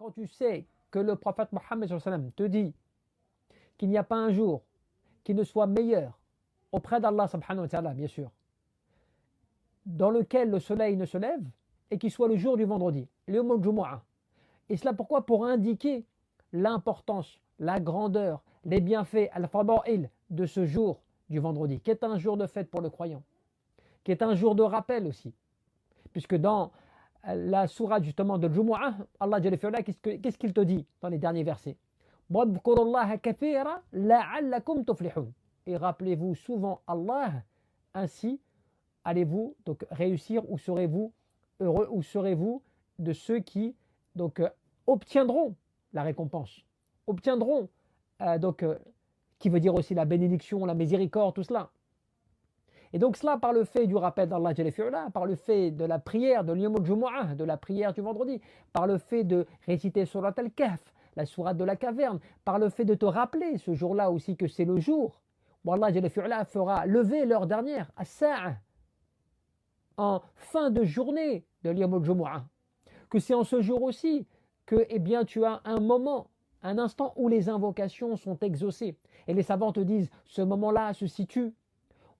quand tu sais que le prophète Mohammed te dit qu'il n'y a pas un jour qui ne soit meilleur auprès d'Allah subhanahu wa ta'ala, bien sûr, dans lequel le soleil ne se lève et qui soit le jour du vendredi, le Yawm al-Jumu'ah. Et cela pourquoi? Pour indiquer l'importance, la grandeur, les bienfaits, al-fada'il de ce jour du vendredi, qui est un jour de fête pour le croyant, qui est un jour de rappel aussi. Puisque dans la sourate justement de Jumu'ah, Allah Jalla fi'ala, qu'est-ce qu'il te dit dans les derniers versets? Et rappelez-vous souvent Allah, ainsi allez-vous donc réussir, ou serez-vous heureux, ou serez-vous de ceux qui donc obtiendront la récompense, obtiendront qui veut dire aussi la bénédiction, la miséricorde, tout cela. Et donc cela par le fait du rappel d'Allah Jalla fi'ala, par le fait de la prière de l'Yawm al-Jumu'ah, de la prière du vendredi, par le fait de réciter Surat al-Kahf, la sourate de la caverne, par le fait de te rappeler ce jour-là aussi que c'est le jour où Allah Jalla fi'ala fera lever l'heure dernière, as-sa'a, en fin de journée de l'Yawm al-Jumu'ah, que c'est en ce jour aussi que eh bien, tu as un moment, un instant où les invocations sont exaucées. Et les savants te disent, ce moment-là se situe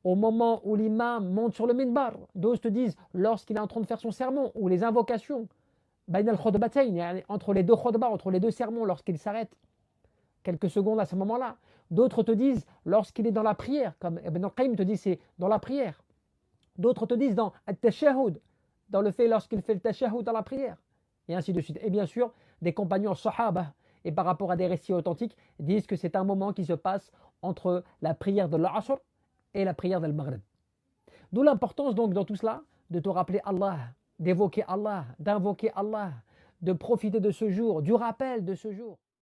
au moment où l'imam monte sur le minbar. D'autres te disent, lorsqu'il est en train de faire son sermon, ou les invocations, entre les deux khutbah, entre les deux sermons, lorsqu'il s'arrête quelques secondes à ce moment-là. D'autres te disent, lorsqu'il est dans la prière, comme Ibn al-Qayyim te dit, c'est dans la prière. D'autres te disent dans at-tashahhud, dans le fait lorsqu'il fait le tashahhud dans la prière, et ainsi de suite. Et bien sûr, des compagnons sahaba, et par rapport à des récits authentiques, disent que c'est un moment qui se passe entre la prière de l'Asr et la prière de l'Maghrib. D'où l'importance donc dans tout cela de te rappeler Allah, d'évoquer Allah, d'invoquer Allah, de profiter de ce jour, du rappel de ce jour.